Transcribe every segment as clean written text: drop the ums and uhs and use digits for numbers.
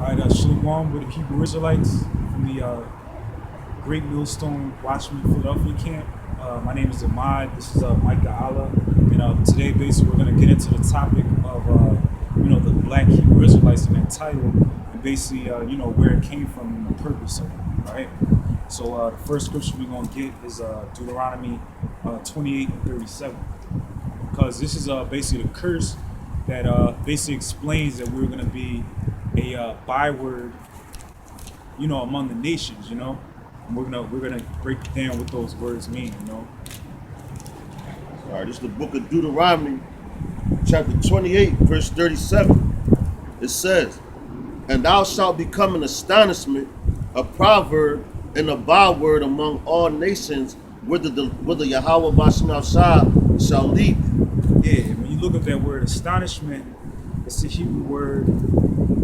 Shalom with the Hebrew Israelites from the Great Millstone Watchman Philadelphia camp. My name is Ahmad. This is Micah Allah. And today, basically, we're going to get into the topic of, the black Hebrew Israelites and that title, and basically, where it came from and the purpose of it, right? So the first scripture we're going to get is Deuteronomy 28 and 37, because this is basically the curse that basically explains that we're going to be a byword, among the nations, and we're gonna break down what those words mean, All right, this is the book of Deuteronomy, chapter 28, verse 37. It says, "And thou shalt become an astonishment, a proverb, and a byword among all nations, whither Yahweh Bashem shall lead thee." Yeah, when you look at that word astonishment, it's the Hebrew word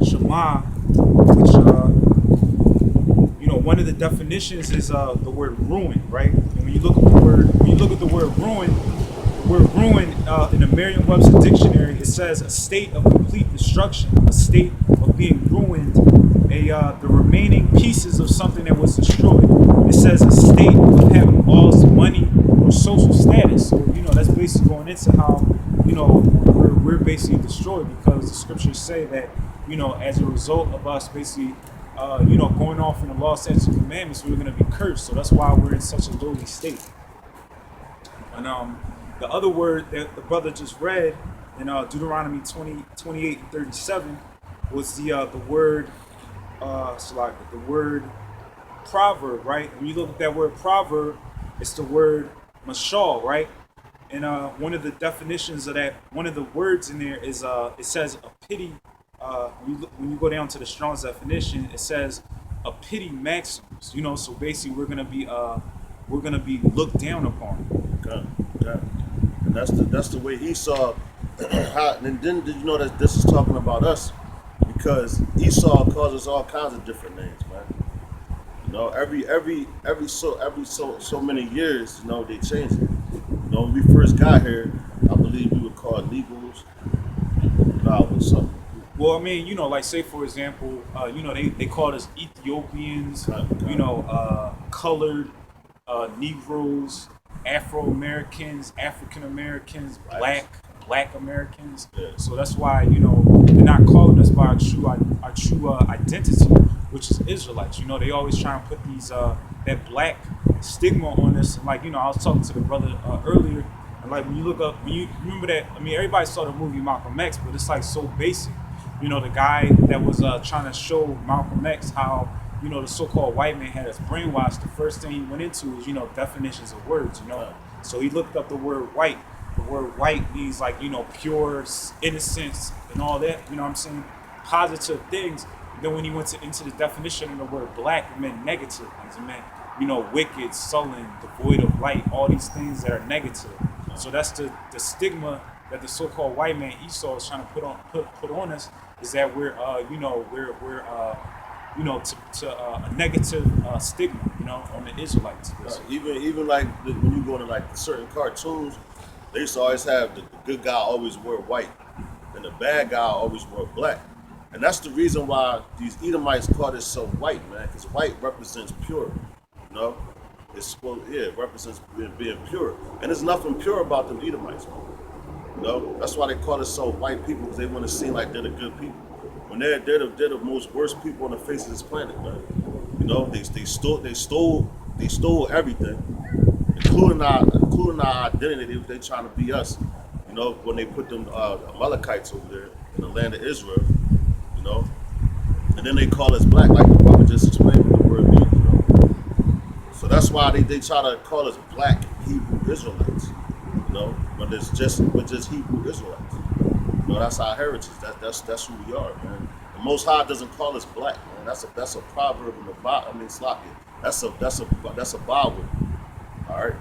Shema, which one of the definitions is the word ruin, right? And when you look at the word ruin in the Merriam-Webster dictionary, it says a state of complete destruction, a state of being ruined, the remaining pieces of something that was destroyed. It says a state of having lost money or social status. So that's basically going into how we're basically destroyed, because the scriptures say that as a result of us basically going off in the law, statutes, and commandments, we're going to be cursed. So that's why we're in such a lowly state. And the other word that the brother just read in Deuteronomy 28 and 37 was the word the word proverb, right? When you look at that word proverb, it's the word mashal, right? And one of the definitions of that, one of the words in there is it says a pity. When you go down to the Strong's definition, it says a pity maximus. So basically we're gonna be looked down upon. Okay. And that's the way Esau. And then did you know that this is talking about us? Because Esau causes all kinds of different names, man. Every so many years, they change it. When we first got here, I believe we were called Negroes. With something. Well, I mean, like say for example, they called us Ethiopians, colored Negroes, Afro-Americans, African-Americans, Black Americans. Yeah. So that's why, they're not calling us by our true identity, which is Israelites. They always try and put these that black stigma on us. And I was talking to the brother earlier, and when you remember that, everybody saw the movie Malcolm X, but it's so basic. The guy that was trying to show Malcolm X how, the so-called white man had us brainwashed. The first thing he went into was, definitions of words, So he looked up the word white. The word white means pure innocence and all that, what I'm saying? Positive things. And then when he went into the definition of the word black, it meant negative things. It meant, wicked, sullen, devoid of light, all these things that are negative. So that's the stigma that the so-called white man Esau is trying to put on us, is that we're a negative stigma, on the Israelites. Even when you go to certain cartoons, they used to always have the good guy always wear white, and the bad guy always wear black, and that's the reason why these Edomites call it so white, man, because white represents pure, it represents being pure, and there's nothing pure about them Edomites, man. That's why they call it so white people, because they want to seem like they're the good people. When they're the most worst people on the face of this planet, man. They stole everything, including our identity. They trying to be us. When they put them Amalekites over there in the land of Israel, and then they call us black, like the brother just explained what the word means. So that's why they try to call us black Hebrew Israelites. But it's just Hebrew Israelites. That's our heritage. That's who we are, man. The Most High doesn't call us black, man. That's a proverb in the Bible. Sloppy. That's a byword. All right.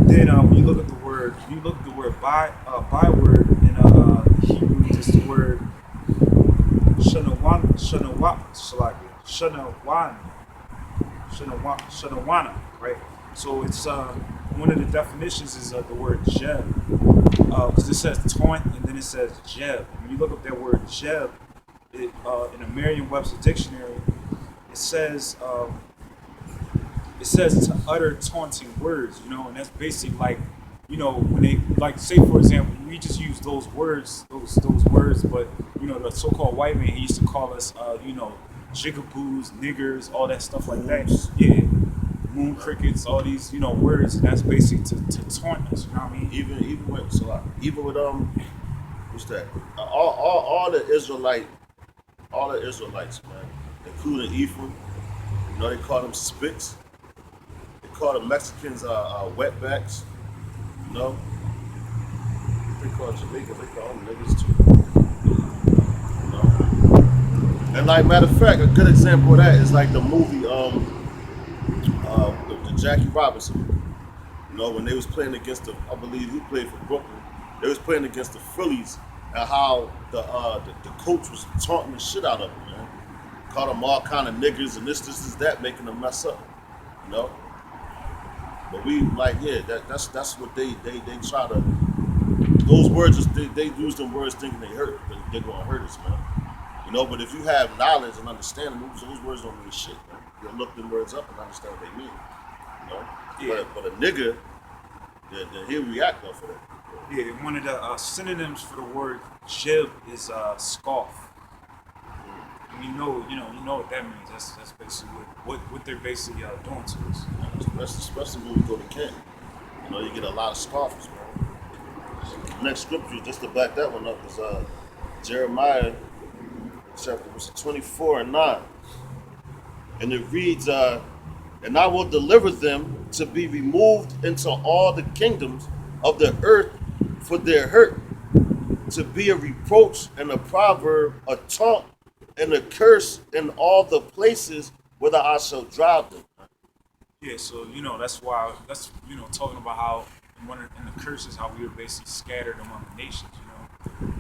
Then when you look at the word, byword in Hebrew, it's the word shanawana, right? So it's one of the definitions is the word gem. because it says taunt and then it says jeb. When you look up that word jeb, in a Merriam-Webster dictionary, it says it says to utter taunting words, and that's basically like, when they like say for example, we just use those words, those words, but the so-called white man, he used to call us, jigaboos, niggers, all that stuff like that. Yeah, moon crickets, all these, words, and that's basically to taunt us. You know what I mean? Even with what's that? All the Israelites, man, including Ephraim. They call them spits. They call the Mexicans wetbacks. You know, they call Jamaicans. They call them niggas too. You know, and like matter of fact, a good example of that is like the movie the Jackie Robinson. When they was playing against I believe he played for Brooklyn. They was playing against the Phillies, and how the coach was taunting the shit out of them, man. Called them all kind of niggas and this is that, making them mess up, you know. But we like, yeah, that's what they try to. Those words, they use them words thinking they're gonna hurt us, man. But if you have knowledge and understanding, those words don't mean shit, man. You look them words up and understand what they mean, Yeah. But a nigga, he'll react off of that. Yeah, one of the synonyms for the word jib is scoff. And you know what that means. That's basically what they're basically doing to us. Especially when we go to camp. You get a lot of scoffers, man. The next scripture, just to back that one up, is Jeremiah chapter 24 and 9. And it reads, and I will deliver them to be removed into all the kingdoms of the earth for their hurt, to be a reproach and a proverb, a taunt and a curse in all the places whither I shall drive them. Yeah, so that's why talking about how in the curses, how we were basically scattered among the nations,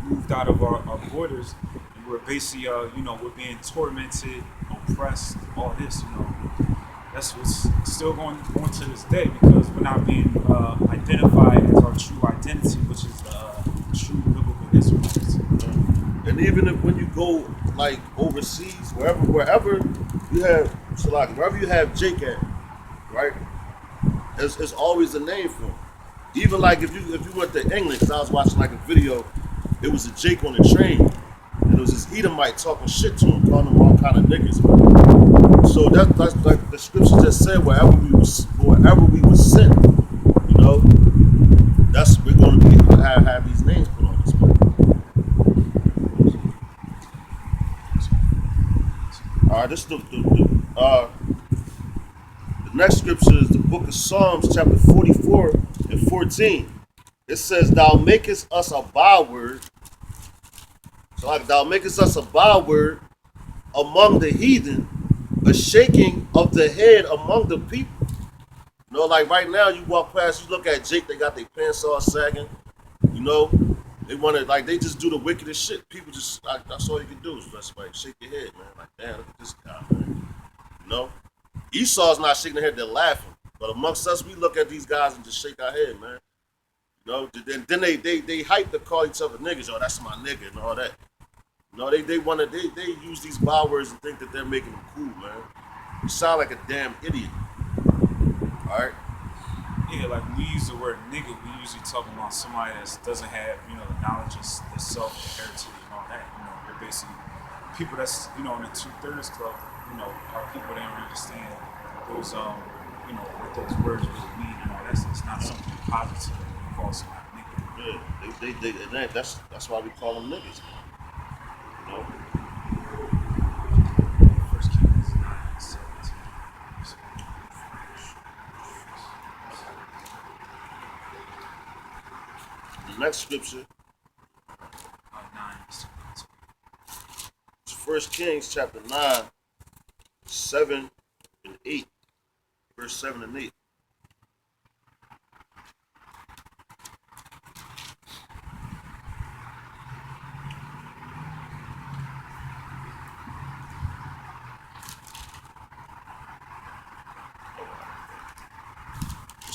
moved out of our borders, and we're basically we're being tormented, oppressed, all this, That's what's still going to this day, because we're not being identified as our true identity, which is true biblical Israelites. And even if when you go like overseas, wherever you have wherever you have Jake at, right? It's always a name for him. Even like if you went to England, because I was watching like a video, it was a Jake on the train, and it was this Edomite talking shit to him, calling him all kind of niggas, man. So that's like the scripture just said, wherever we was sent, that's we're going to have these names put on us, man. All right, this is the next scripture is the book of Psalms, chapter 44 and 14. It says, "Thou makest us a byword." So like, "Thou makest us a byword among the heathen, a shaking of the head among the people." Like right now, you walk past, you look at Jake, they got their pants all sagging. They want to, like, they just do the wickedest shit. People just, like, that's all you can do is just like shake your head, man. Like, damn, look at this guy, man. Esau's not shaking their head, they're laughing. But amongst us, we look at these guys and just shake our head, man. Then they hype to call each other niggas. That's my nigga and all that. They use these bywords and think that they're making them cool, man. You sound like a damn idiot. All right. Yeah, like when we use the word nigga, we usually talking about somebody that doesn't have, the knowledge of self, the heritage, and all that. They're basically people that's, in the 2/3 club, are people that don't understand those, what those words really mean and all that. It's not something positive when you call somebody nigga. Yeah, that's why we call them niggas. First Kings 9:17. The next scripture, 1 Kings chapter 9, 7 and 8. Verse 7 and 8.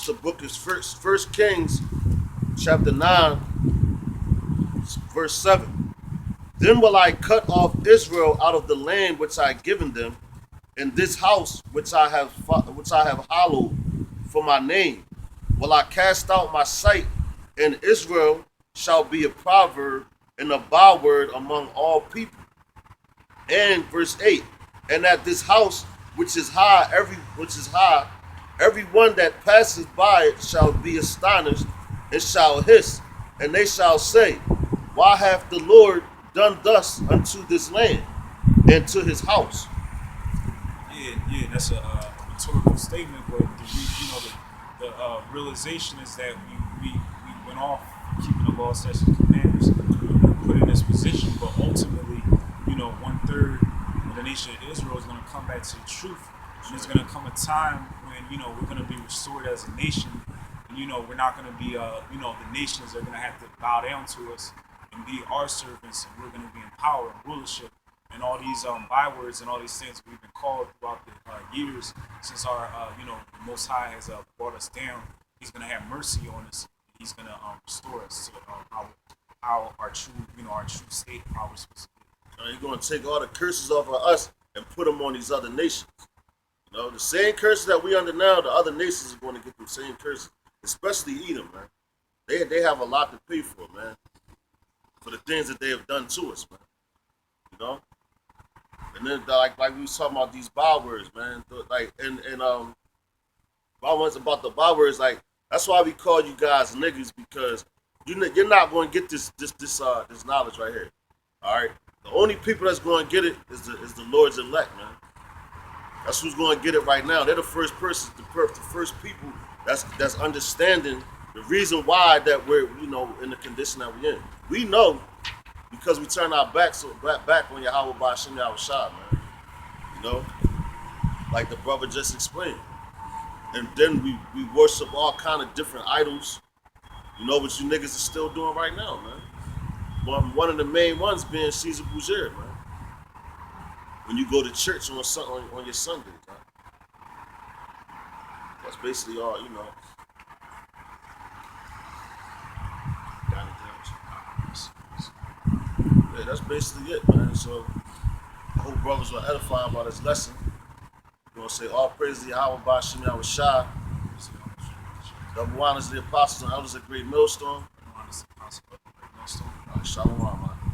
The book is First Kings chapter 9, verse 7. Then will I cut off Israel out of the land which I given them, and this house which I have hallowed for my name. Will I cast out my sight, and Israel shall be a proverb and a byword among all people. And verse 8, and at this house every one that passes by it shall be astonished and shall hiss, and they shall say, why hath the Lord done thus unto this land and to his house? Yeah, that's a rhetorical statement, but the realization is that we went off keeping the law, statutes, and commandments, put in this position, but ultimately, 1/3 of the nation of Israel is going to come back to the truth, and there's going to come a time when we're going to be restored as a nation, and we're not going to be the nations are going to have to bow down to us and be our servants, and we're going to be in power and rulership. And all these bywords and all these things we've been called throughout the years since our, the Most High has brought us down. He's going to have mercy on us. He's going to restore us to how our true, our true state, how we're supposed to be. He's going to take all the curses off of us and put them on these other nations. The same curses that we under now, the other nations are going to get the same curses, especially Edom, man. They have a lot to pay for, man, for the things that they have done to us, man. And then like we was talking about these bywords, man. Bywords about the bywords, like that's why we call you guys niggas, because you're not going to get this knowledge right here. All right, the only people that's going to get it is the Lord's elect, man. That's who's going to get it right now. They're the first person, the first people that's understanding the reason why that we're in the condition that we're in. We know. Because we turn our back on Yahweh Ba'Shem Yahweh Shah, man. Like the brother just explained. And then we worship all kind of different idols, what you niggas are still doing right now, man. One of the main ones being Caesar Bougere, man. When you go to church on your Sundays, man. That's basically all, Yeah, that's basically it, man. So I hope brothers were edified by this lesson. We're going to say all praise to Yahweh Ba'Shem Yahweh Shai. Double honors to the apostles and elders of Great Millstone. Shalom, man.